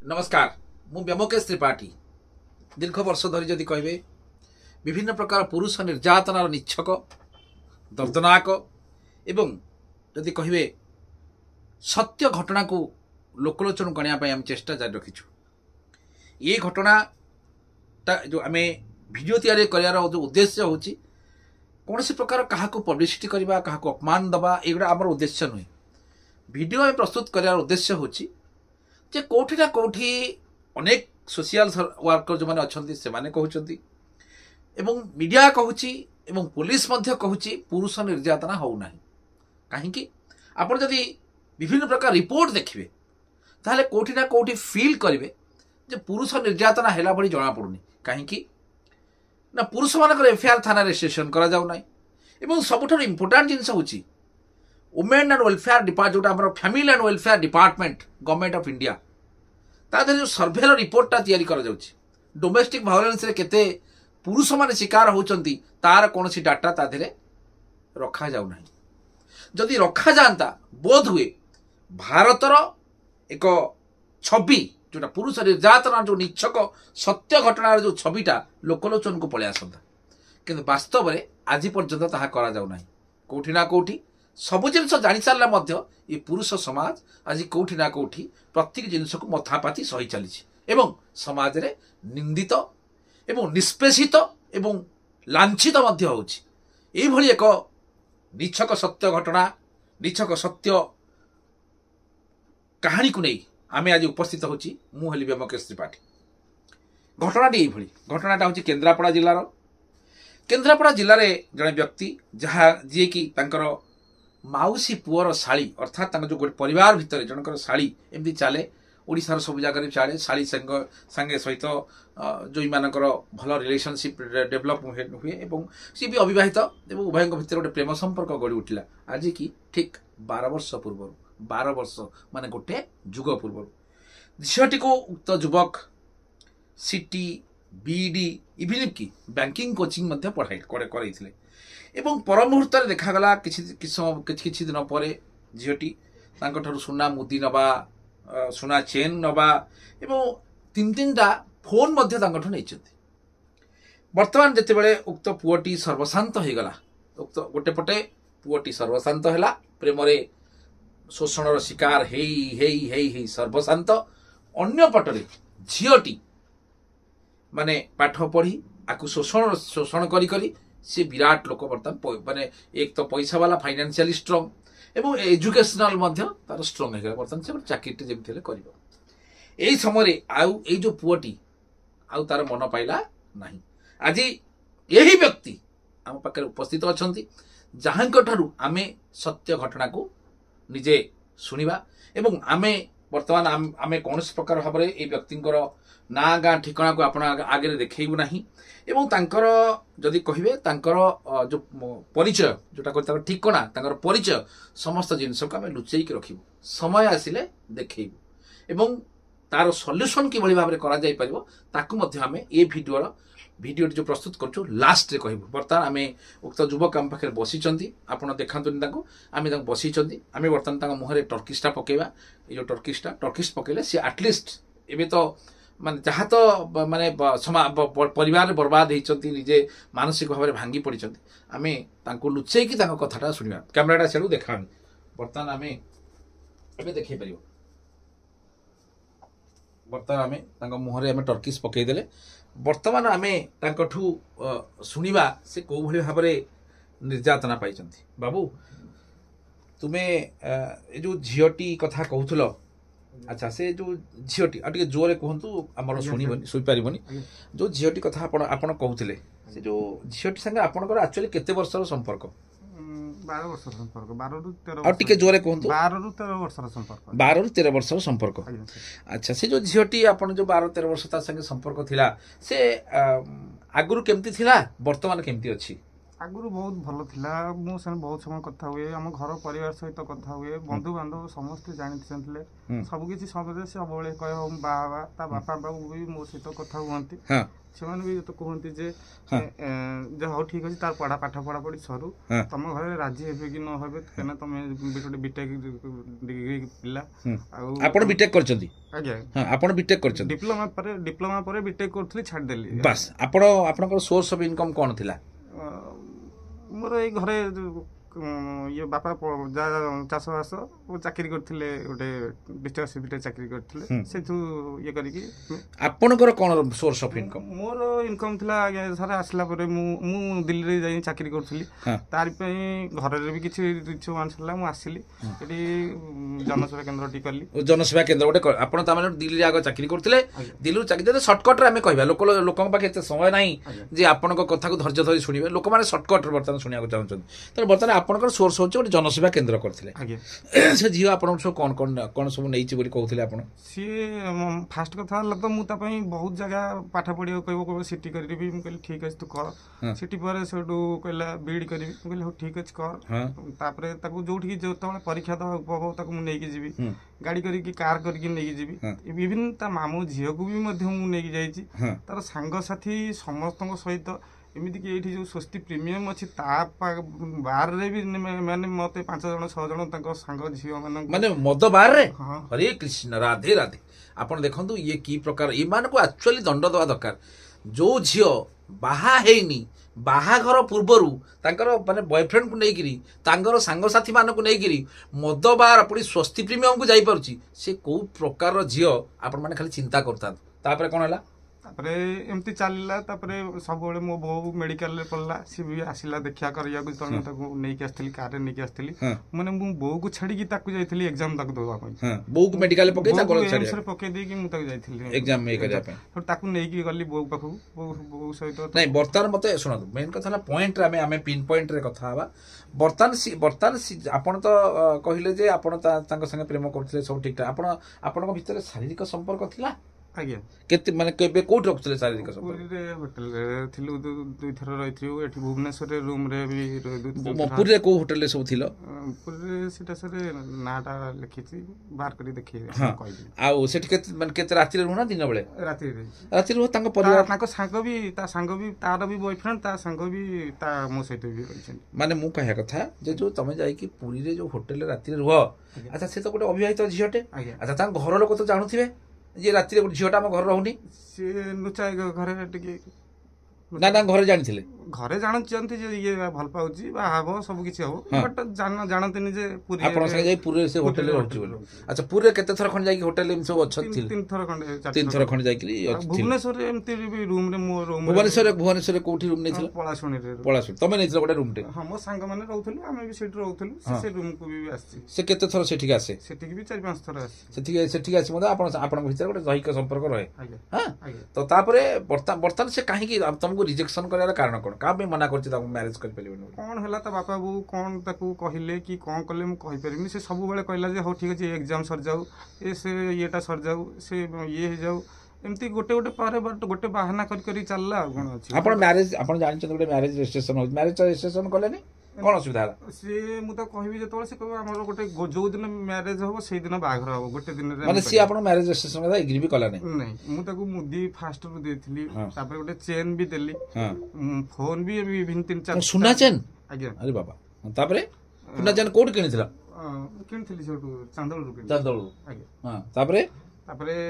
नमस्कार मु व्योमकेश त्रिपाठी दीर्घ वर्ष धरी जदि कहे विभिन्न प्रकार पुरुष निर्यातनार निच्छक दर्दनाक एवं जदि कहे सत्य घटना को लोकलोचन करने आम चेष्टा जारी रखीचु। ये घटना जो आम भिडियो तैयारी कर जो उद्देश्य हूँ कौन प्रकार क्या पब्लिसिटी करवा क्या अपमान दबा युवा आम उद्देश्य नुहे। भिडियो आम प्रस्तुत कर उद्देश्य हूँ जे कोठी ना कोठी अनेक सोशल वर्कर जो मैंने अच्छा से कहते एवं मीडिया कहूची एवं पुलिस मध्य कहूची पुरुष निर्यातना होना कहीं आप जदि विभिन्न प्रकार रिपोर्ट देखिए ताहले कोठी ना कोठी फील करेंगे जे पुरुष निर्यातना हैला भली जना पड़ुनी कहीं ना पुरुष मानकर एफआईआर थाना रजिस्ट्रेशन करा जाउ नाही। एवं सबुठार इंपोर्टेंट जिनस होची वुमेन एंड वेलफेयर डिपार्टमेंट जोटा हमर family and welfare department government of India तादर जो सर्भे रिपोर्टा तैयारी करा जाउची डोमेस्टिक वायलेंस रे केते पुरुष माने शिकार होचंती तार कोनसी डाटा तादरे रखा जाउ नाही। जदि रखा जानता बोध हुए भारतर एक छवि जोटा पुरुष निर्यातना जो निच्छक सत्य घटनार जो छविटा लोकलोचन को पलि आसंता किंतु वास्तव में आज पर्यंत ताहा करा जाउ नाही। कोठी ना कोठी सबु जिनस जानी सारा ये पुरुष समाज आज कोठी ना कोठी प्रत्येक जिनस को मथापाती सही चली एवं समाज रे निंदित एवं निष्पेषित एवं लांछित होची एक निच्छक सत्य घटना निच्छक सत्य कहानी को नहीं आमे आज उपस्थित होची मु हेली व्योमकेश त्रिपाठी। घटनाटी ये घटनाटा हूँ केन्द्रापड़ा जिलार केन्द्रापड़ा जिले में जड़े व्यक्ति जहाँ जी कि तांकर माउसी पुअर शाली अर्थात जो गोटे परिवार भितर जनकर शाली एमती चले ओडिशार सब जगह चले शाली संगे सहित जो मानकर भल रिलेशनशिप डेभलप हुए एवं सी भी अविवाहित एवं उभय भितर गोटे प्रेम संपर्क गढ़ी उठिला आज कि ठीक 12 वर्ष पूर्व 12 वर्ष माने गोटे जुग पूर्व झीटी को उक्त युवक सीटी बीडी इवन की बैंकिंग कोचिंग पढ़ाई कर एवं पर मुहूर्त देखागला किछि दिन पर झीटी सुना मुदी नवा सुना चेन नवा एवं तीन टा फोन नहीं। बर्तमान जितेबाला उक्त पुओटी सर्वशांत हो गला उक्त गोटे पटे पुओटी सर्वशांत है प्रेम शोषण शिकार हेई सर्वशांत अन्य पटरे झीटी माने पाठ पढ़ी आकु शोषण शोषण करी सी विराट लोक बर्तमान माने एक तो पैसा वाला फाइनेंशियली स्ट्रंग एवं एजुकेशनल तार स्ट्रंग हो गला बर्तमान से चाकरी जमी कर समय आउ जो पुओटी आउ तार मन पाइला नहीं। आज यही व्यक्ति आम पाखे उपस्थित अच्छा जहाँ आमे सत्य घटना को निजे शुणा एवं आमे बर्तमान आमे कौन प्रकार भाव में ये व्यक्ति ना गाँ ठिकाना को आपण आगे देखू ना एवं तांकर जदि कहे जो परिचय जोटा ठिकाना परिचय समस्त जिनस को आम लुचेक रखू समय आसिले देखू एवं तार सल्यूशन कि भाव में करें ये भिडियो जो प्रस्तुत कर लास्ट रे कहबू। बर्तमान आम उक्त युवक आम पाखे बसी आप देखा आम बसी आम बर्तमान मुहर टर्किशटा पकेबा ये जो टर्किश पकेले सी आटलिस्ट एवं तो माने जहाँ तो माने परिवार बर्बाद होती निजे मानसिक भाव में भांगी पड़ी आम लुचेक कथाटा शुणा कैमेराटा से देखा बर्तमान आम ए देख पार बर्तमान आम मुहर आम टर्किश पकईदे बर्तमान आम शुणा से कौ भाई भाव में निर्यातना पाई बाबू तुम्हें ये जो झीटी कथा कहूल अच्छा से जो झीटी आ जोरे कहतु आम शुणिपार जो झीटी कथा आपड़ कहते से जो झीटी संगे आपंकर एक्चुअली केते वर्षर संपर्क 12 वर्ष संपर्क 12 रु 13 और टिके जोरे कहतु 12 रु 13 वर्षर संपर्क 12 रु 13 वर्षर संपर्क। अच्छा से जो झीटी आपन जो 12-13 वर्ष ता संगे संपर्क थिला से आगुरु केमती थिला वर्तमान केमती अछि ଆଗରୁ ବହୁତ ଭଲ ଥିଲା। ମୁଁ ସେମିତି ବହୁତ ସମୟ କଥା ହୁଏ, ଆମ ଘର ପରିବାର ସହିତ କଥା ହୁଏ, ବନ୍ଧୁବାନ୍ଧବ ସମସ୍ତେ ଜାଣିଥିଲେ ସବୁକିଛି। ସମସ୍ତେ ସବୁବେଳେ କହିବ ମୁଁ ବାହା ହେବା, ତା ବାପା ବାବୁ ବି ମୋ ସହିତ କଥା ହୁଅନ୍ତି। ସେମାନେ ବି ତ କୁହନ୍ତି ଯେ ହଉ ଠିକ୍ ଅଛି, ତାର ପାଠ ପଢ଼ାପଢ଼ି ସରୁ, ତମ ଘରେ ରାଜି ହେବେ କି ନ ହେବେ, କାହିଁକିନା ତମେ ଗୋଟେ ବିଟେକ୍ ଡିଗ୍ରୀ ପିଲା। ଆଉ ଆପଣ ବିଟେକ୍ କରିଛନ୍ତି? ଆଜ୍ଞା, ଆପଣ ବିଟେକ୍ କରିଛନ୍ତି? ଡିପ୍ଲୋମା ପରେ ବିଟେକ୍ କରୁଥିଲି, ଛାଡ଼ିଦେଲି। ବାସ୍, ଆପଣଙ୍କର ସୋର୍ସ ଅଫ୍ ଇନକମ୍ କ'ଣ ଥିଲା? ମୋର ଏଇ ଘରେ ଇଏ ବାପା ଯାହା ଚାଷବାସ ଚାକିରି କରିଥିଲେ, ଗୋଟେ ଡିଷ୍ଟ୍ରିକ୍ଟ ଚାକିରି କରିଥିଲେ, ସେଠୁ ଇଏ କରିକି। ଆପଣଙ୍କର କ'ଣ ସୋର୍ସ ଅଫ୍ ଇନକମ୍? ମୋର ଇନକମ୍ ଥିଲା ଆଜ୍ଞା, ସାର୍ ଆସିଲା ପରେ ମୁଁ ଦିଲ୍ଲୀରେ ଯାଇ ଚାକିରି କରୁଥିଲି। ତାରି ପାଇଁ ଘରରେ ବି କିଛି ରିଚୁଆଲ୍ସ ହେଲା, ମୁଁ ଆସିଲି ଏଠି ଜନସେବା କେନ୍ଦ୍ରଟି କଲି। ଜନସେବା କେନ୍ଦ୍ର ଗୋଟେ ଆପଣ ତାମାନେ ଦିଲ୍ଲୀରେ ଆଗ ଚାକିରି କରୁଥିଲେ? ଦିଲ୍ଲୀରୁ ଚାକିରି, ଯଦି ସର୍ଟକଟ୍ରେ ଆମେ କହିବା, ଲୋକଙ୍କ ପାଖେ ଏତେ ସମୟ ନାହିଁ ଯେ ଆପଣଙ୍କ କଥାକୁ ଧୈର୍ଯ୍ୟ ଧରି ଶୁଣିବେ, ଲୋକମାନେ ସର୍ଟକଟ୍ରେ ବର୍ତ୍ତମାନ ଶୁଣିବାକୁ ଚାହୁଁଛନ୍ତି। ତେଣୁ ବର୍ତ୍ତମାନ ଆପଣଙ୍କର ସୋର୍ସ ହେଉଛି ଗୋଟେ ଜନସେବା କେନ୍ଦ୍ର କରିଥିଲେ। ସେ ଝିଅ ଆପଣଙ୍କୁ ସବୁ କ'ଣ ସବୁ ନେଇଛି ବୋଲି କହୁଥିଲେ ଆପଣ? ସିଏ ଫାଷ୍ଟ କଥା ହେଲା ତ ମୁଁ ତା ପାଇଁ ବହୁତ ଜାଗା ପାଠ ପଢ଼ିବାକୁ କହିବ ସିଟି କରିବି। ମୁଁ କହିଲି ଠିକ୍ ଅଛି ତୁ କର। ସିଟି ପରେ ସେଠୁ କହିଲା ବିଇଡି କରିବି। ମୁଁ କହିଲି ହଉ ଠିକ୍ ଅଛି କର। ତାପରେ ତାକୁ ଯୋଉଠିକି ଯେତେବେଳେ ପରୀକ୍ଷା ଦେବାକୁ ହବ ତାକୁ ମୁଁ ନେଇକି ଯିବି, ଗାଡ଼ି କରିକି କାର୍ କରିକି ନେଇକି ଯିବି। ବିଭିନ୍ନ ତା ମାମୁଁ ଝିଅକୁ ବି ମଧ୍ୟ ମୁଁ ନେଇକି ଯାଇଛି, ତାର ସାଙ୍ଗସାଥି ସମସ୍ତଙ୍କ ସହିତ। ଏମିତିକି ଏଇଠି ଯୋଉ ସ୍ୱସ୍ତି ପ୍ରିମିୟମ ଅଛି ତା ବାରରେ ବି ମାନେ ମତେ 5 ଜଣ 6 ଜଣ ତାଙ୍କ ସାଙ୍ଗ ଝିଅ ମାନଙ୍କୁ, ମାନେ ମଦ ବାରରେ। ହରେ କୃଷ୍ଣ, ରାଧେ ରାଧେ। ଆପଣ ଦେଖନ୍ତୁ ଇଏ କି ପ୍ରକାର, ଏମାନଙ୍କୁ ଆକ୍ଚୁଆଲି ଦଣ୍ଡ ଦେବା ଦରକାର। ଯୋଉ ଝିଅ ବାହା ହେଇନି, ବାହାଘର ପୂର୍ବରୁ ତାଙ୍କର ମାନେ ବୟଫ୍ରେଣ୍ଡକୁ ନେଇକିରି, ତାଙ୍କର ସାଙ୍ଗସାଥି ମାନଙ୍କୁ ନେଇକିରି ମଦ ବାର ପୁଣି ସ୍ୱସ୍ତି ପ୍ରିମିୟମକୁ ଯାଇପାରୁଛି, ସେ କୋଉ ପ୍ରକାରର ଝିଅ ଆପଣମାନେ ଖାଲି ଚିନ୍ତା କରୁଥାନ୍ତୁ। ତାପରେ କ'ଣ ହେଲା? ତାପରେ ଏମିତି ଚାଲିଲା। ତାପରେ ସବୁବେଳେ ମୋ ବୋଉ ମେଡିକାଲରେ ପଡ଼ିଲା, ସିଏ ବି ଆସିଲା ଦେଖା କରିବାକୁ। ଯେତେବେଳେ ମୁଁ ତାକୁ ନେଇକି ଆସିଥିଲି, କାରରେ ନେଇକି ଆସିଥିଲି, ମାନେ ମୁଁ ବୋଉକୁ ଛାଡ଼ିକି ତାକୁ ଯାଇଥିଲି ଏକ୍ଜାମ ତାକୁ ଦେବା ପାଇଁ। ବୋଉକୁ ମେଡିକାଲରେ ପକେଇ ଦେଇକି ମୁଁ ତାକୁ ଯାଇଥିଲି ଏକ୍ଜାମ କରିବା ପାଇଁ। ତାକୁ ନେଇକି ଗଲି ବୋଉ ପାଖକୁ, ବୋଉ ସହିତ। ନାଇଁ, ବର୍ତ୍ତମାନ ମତେ ଶୁଣନ୍ତୁ, ମେନ୍ କଥା ହେଲା ପଏଣ୍ଟରେ ଆମେ ପିନ୍ ପଏଣ୍ଟରେ କଥା ହେବା। ବର୍ତ୍ତମାନ ଆପଣ ତ କହିଲେ ଯେ ଆପଣ ତାଙ୍କ ସାଙ୍ଗେ ପ୍ରେମ କରୁଥିଲେ, ସବୁ ଠିକ୍ ଠାକ୍। ଆପଣଙ୍କ ଭିତରେ ଶାରୀରିକ ସମ୍ପର୍କ ଥିଲା? ଆଜ୍ଞା। କେତେ, ମାନେ କେବେ କୋଉଠି ରଖୁଥିଲେ ଶାରୀରିକ ସମ୍ପର୍କ? ପୁରୀରେ ହୋଟେଲରେ ଥିଲୁ, 2 ଥର ରହିଥିଲୁ। ଏଠି ଭୁବନେଶ୍ୱରରେ ରୁମରେ ବି। ପୁରୀରେ କୋଉ ହୋଟେଲରେ ସବୁ ଥିଲ? ପୁରୀରେ ସେଟା ନାଁଟା ଲେଖିଛି, ବାହାର କରି ଦେଖେଇବେ। ଆଉ ସେଠି କେତେ ରାତିରେ ରୁହ ନା ଦିନ ବେଳେ? ରାତିରେ ରୁହ। ତାଙ୍କ ପରିବାର, ତାଙ୍କ ସାଙ୍ଗ ବି, ତାର ବି ବୟଫ୍ରେଣ୍ଡ, ତା ସାଙ୍ଗ ବି ମୋ ସହିତ ବି ରହିଛନ୍ତି। ମାନେ ମୁଁ କହିବା କଥା ଯେ ଯୋଉ ତମେ ଯାଇକି ପୁରୀରେ ଯୋଉ ହୋଟେଲରେ ରାତିରେ ରୁହ, ଆଚ୍ଛା ସେ ତ ଗୋଟେ ଅବିବାହିତ ଝିଅଟେ। ଆଚ୍ଛା ତାଙ୍କ ଘର ଲୋକ ତ ଜାଣୁଥିବେ ଯେ ରାତିରେ ଗୋଟେ ଝିଅଟା ଆମ ଘରେ ରହୁନି? ସିଏ ଲୁଚାଇ ଘରେ ଟିକେ। ନା ଘରେ ଜାଣିଥିଲେ? ଘରେ ଜାଣନ୍ତି ଯେ ଇଏ ଭଲ ପାଉଛି, ବାହା ହବ, ସବୁ କିଛି ହବ, ବଟ୍ ଜାଣନ୍ତିନି ଯେ ପୁରୀ ଆପଣଙ୍କ ସାଙ୍ଗେ ଯାଇ ପୁରୀରେ ସେ ହୋଟେଲରେ ରହୁଛି ବୋଲି। ଆଚ୍ଛା, ପୁରୀରେ କେତେ ଥର ଖଣ୍ଡେ ଯାଇକି ହୋଟେଲରେ ଏମିତି ସବୁ ଅଛନ୍ତି? 3 ଥର ଖଣ୍ଡେ, 3 ଥର ଖଣ୍ଡେ ଯାଇକି। ଭୁବନେଶ୍ୱରରେ ଏମିତି ବି ରୁମରେ, ମୋ ରୁମ। ଭୁବନେଶ୍ୱରରେ କୋଉଠି ରୁମ ନେଇଥିଲ? ପଳାଶୁଣୀ। ତମେ ନେଇଥିଲ ଗୋଟେ ରୁମଟେ? ହଁ, ମୋ ସାଙ୍ଗମାନେ ରହୁଥିଲୁ, ଆମେ ବି ସେଠି ରହୁଥିଲୁ। ସେ ରୁମକୁ ବି ଆସିଛି। ସେ କେତେ ଥର ସେଠିକି ଆସେ? ସେଠିକି ବି 4-5 ଥର ଆସେ। ସେଠିକି ଆସି ମଧ୍ୟ ଆପଣଙ୍କ ଭିତରେ ଗୋଟେ ଦୈହିକ ସମ୍ପର୍କ ରହେ। ତ ତାପରେ ବର୍ତ୍ତମାନ ସେ କାହିଁକି ତମକୁ ରିଜେକ୍ସନ କରିବାର କାରଣ କ'ଣ? କାହା ପାଇଁ ମନା କରୁଛି ତାକୁ ମ୍ୟାରେଜ କରିପାରିବନି? କ'ଣ ହେଲା, ତା ବାପା ବୋଉ କ'ଣ ତାକୁ କହିଲେ କି କ'ଣ କଲେ ମୁଁ କହିପାରିବିନି। ସେ ସବୁବେଳେ କହିଲା ଯେ ହଉ ଠିକ୍ ଅଛି, ଏକ୍ଜାମ ସରିଯାଉ, ସେ ଇଏଟା ସରିଯାଉ, ସେ ଇଏ ହେଇଯାଉ, ଏମିତି ଗୋଟେ ପରେ ଗୋଟେ ବାହାନା କରି ଚାଲିଲା। ଆଉ କ'ଣ ଅଛି? ଆପଣ ଜାଣିଛନ୍ତି ଗୋଟେ ମ୍ୟାରେଜ ରେଜିଷ୍ଟ୍ରେସନ ହଉଛି, ମ୍ୟାରେଜ ରେଜିଷ୍ଟ୍ରେସନ କଲେନି? କ'ଣ ଅସୁବିଧା ହେଲା? ସିଏ ମୁଁ ତ କହିବି ଯେତେବେଳେ ସେ କହିବ ଆମର ଗୋଟେ ଯୋଉ ଦିନ ମ୍ୟାରେଜ ହବ ସେଇଦିନ ବାହାଘର ହବ, ଗୋଟେ ଦିନରେ। ମାନେ ସିଏ ଆପଣ ମ୍ୟାରେଜ ରେଜିଷ୍ଟ୍ରେସନ କଥା ଏଗ୍ରି ବି କଲାନି? ନାଇଁ, ମୁଁ ତାକୁ ମୁଦି ଫାଷ୍ଟରୁ ଦେଇଥିଲି, ତାପରେ ଗୋଟେ ଚେନ୍ ବି ଦେଲି, ଫୋନ ବି 3-4 ସୁନା ଚେନ୍? ଆଜ୍ଞା। ଆରେ ବାବା। ତାପରେ ସୁନା ଚେନ୍ କୋଉଠି କିଣିଥିଲ? କିଣିଥିଲି ସେଠୁ ଚାନ୍ଦୋଳରୁ। ଆଜ୍ଞା। ତାପରେ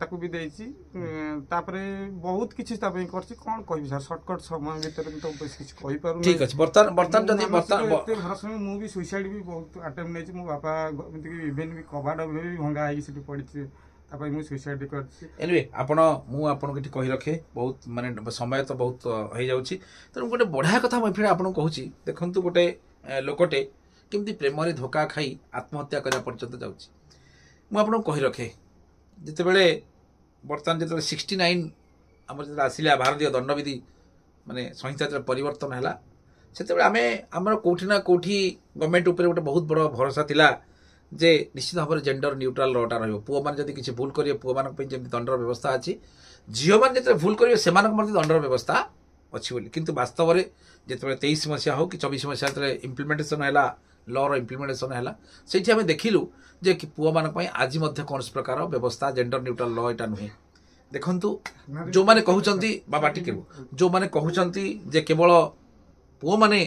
ତାକୁ ବି ଦେଇଛି। ତାପରେ ବହୁତ କିଛି ତା ପାଇଁ କରିଛି। କ'ଣ କହିବି ସାର୍, ସର୍ଟକଟ୍ ସମୟ ଭିତରେ ମୁଁ ତ ବେଶୀ କିଛି କହିପାରୁନି। ଠିକ୍ ଅଛି। ବର୍ତ୍ତମାନ ଯଦି ମୁଁ ବି ସୁଇସାଇଡ୍ ବି ବହୁତ ଆଟେମ୍ପ୍ଟ ନେଇଛି। ମୋ ବାପା ଏମିତିକି ଇଭେନ୍ ବି କବାଟ ବି ଭଙ୍ଗା ହେଇକି ସେଠି ପଡ଼ିଛି, ତା ପାଇଁ ମୁଁ ସୁଇସାଇଡ୍ କରିଛି। ଏନିୱେ ମୁଁ ଆପଣଙ୍କୁ ଏଠି କହି ରଖେ, ବହୁତ ମାନେ ସମୟ ତ ବହୁତ ହେଇଯାଉଛି। ତେଣୁ ଗୋଟେ ବଢ଼ିଆ କଥା ମୁଁ ଏଠି ଆପଣଙ୍କୁ କହୁଛି। ଦେଖନ୍ତୁ, ଗୋଟେ ଲୋକଟେ କେମିତି ପ୍ରେମରେ ଧୋକା ଖାଇ ଆତ୍ମହତ୍ୟା କରିବା ପର୍ଯ୍ୟନ୍ତ ଯାଉଛି। ମୁଁ ଆପଣଙ୍କୁ କହି ରଖେ, ଯେତେବେଳେ 69 ଆମର ଯେତେବେଳେ ଆସିଲା ଭାରତୀୟ ଦଣ୍ଡବିଧି ମାନେ ସଂହିତା ଯେତେବେଳେ ପରିବର୍ତ୍ତନ ହେଲା, ସେତେବେଳେ ଆମର କୋଉଠି ନା କୋଉଠି ଗଭର୍ଣ୍ଣମେଣ୍ଟ ଉପରେ ଗୋଟେ ବହୁତ ବଡ଼ ଭରସା ଥିଲା ଯେ ନିଶ୍ଚିତ ଭାବରେ ଜେଣ୍ଡର ନ୍ୟୁଟ୍ରାଲ ଲଟା ରହିବ। ପୁଅମାନେ ଯଦି କିଛି ଭୁଲ କରିବେ, ପୁଅମାନଙ୍କ ପାଇଁ ଯେମିତି ଦଣ୍ଡର ବ୍ୟବସ୍ଥା ଅଛି, ଝିଅମାନେ ଯେତେବେଳେ ଭୁଲ କରିବେ ସେମାନଙ୍କ ମଧ୍ୟ ଦଣ୍ଡର ବ୍ୟବସ୍ଥା अच्छी बोली किंतु वास्तव में जिते 23 मसीहा हो कि 24 मसीहा जो इम्प्लीमेंटेशन है लर इम्प्लीमेंटेशन है से आम देखिलु जे कि पुआ मान आज कौन प्रकार व्यवस्था जेंडर न्यूट्रल ल यहाँ नुहे देखु जो मैंने कहते बाबा टिके जो मैंने कहते जे केवल पुओ मैंने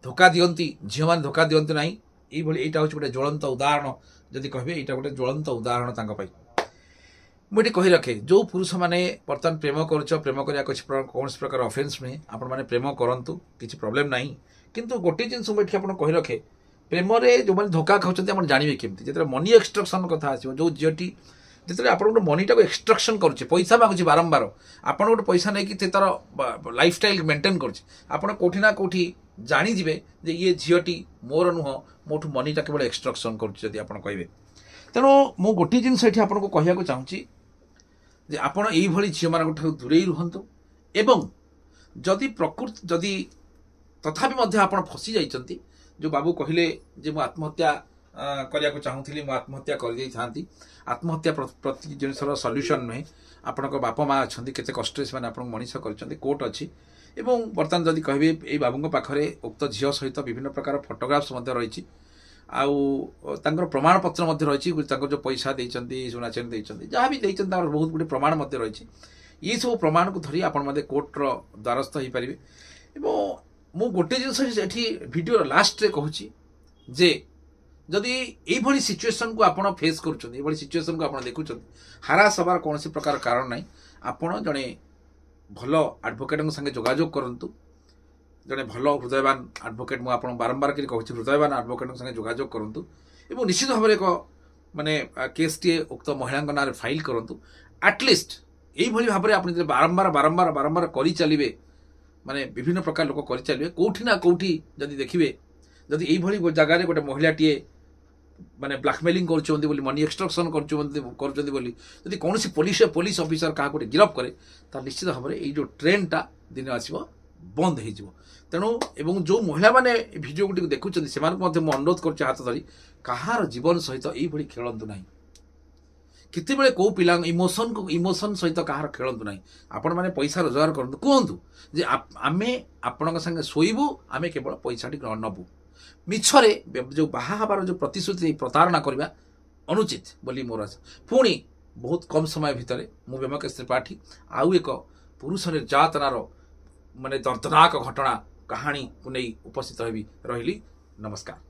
धोखा दियंती झील मैंने धोखा दियंती ना ये यहाँ हूँ गोटे ज्वलंत उदाहरण जदि कहे यहाँ गोटे ज्वलंत उदाहरण तांको मुझे कही रखे जो पुरुष मैंने बर्तमान प्रेम प्रेम करने कौन प्रकार अफेन्स नुहे आपण मैंने प्रेम करूँ किसी प्रोब्लेम ना किंतु गोटे जिन मुझे आप कही रखे प्रेम जो मैंने धोखा खाते आप जानवे केमती जो मनी एक्सट्रक्शन कथा आसो जो झीटी जिते आप मनी टाक एक्सट्रक्शन करुचे पैसा मागुचे बारंबार आप गोटे पैसा नहीं तार लाइफस्टाइल मेंटेन करोना ना कौटी जाणीजे जे ये झीटी मोर नुह मोठू मनीटा केवल एक्सट्रक्शन करुँच कहे तेणु मु गोटे जिन आपको कहूँ चाहूँगी जे आपण यही झील मान दूरे रुहतु एवं जदि प्रकृति जदि तथापि आप फसी जाइंट जो बाबू कहले जे मु आत्महत्या करने को चाहूली मु आत्महत्या कर आत्महत्या प्रति जिनसर सल्यूशन नुहे आपण बापा माँ अच्छा केते कष्ट से मनीष कर कोर्ट अच्छी एवं बर्तमान जदि कहे ये बाबू पाखे उक्त झील सहित विभिन्न प्रकार फोटोग्राफ्स रही आउर प्रमाण पत्र रही जो पैसा देती सुना चेन देती जहाँ भी देती बहुत गुड़े प्रमाण रही ये सब प्रमाण को धरी आपण कोर्टर द्वारस्थ हो पारे मु गोटे जिन भिडियो लास्ट रे कहूँ जे जदि यही सिचुएशन को आप फेस कर सिचुएशन को आप देखुं हारास हबार कौन प्रकार कारण ना आपण जड़े भल एडवोकेट संगे जोगाजोग करूँ जड़े भल हृदयवान एडवोकेट मुझे बारंबार कहूँ हृदयवान एडवोकेट संगे जोगाजोग करूँ और निश्चित भाव एक माने केस टी उक्त महिला ना फाइल करूँ एटलिस्ट यही भाव में आप बारंबार बारंबार बारंबार कर चलिए माने विभिन्न प्रकार लोक कर चलिए कौटी ना कौटी जदि देखिए जदि यही जगार गोटे महिलाटे माने ब्लैकमेलिंग कर मनी एक्सट्रक्शन कर कौन पुलिस ऑफिसर क्या गोटे गिरफ करे तार निश्चित भाव में ये जो ट्रेंडटा दिन आसो बंद हो तेणु एवं जो महिला मैंने भिडियो गुटी देखुं से अनुरोध कर हाथ धरी कहार जीवन सहित ये खेलतु ना केते बेले को पिला इमोशन सहित कहार खेलतु ना आपण मैंने पैसा रोजगार करूँ कहतु जे आमे आपण संगे शोबू आमे केवल पैसा नबू मिछरे जो बाहा हबार जो प्रतिश्रुति प्रतारणा करवा अनुचित बोली मोर पुणी बहुत कम समय भितर मु व्यमकेश त्रिपाठी आउ एक पुरुष निर्यातनार माने दर्दनाक घटना कहानी को नहीं उपस्थित रही नमस्कार।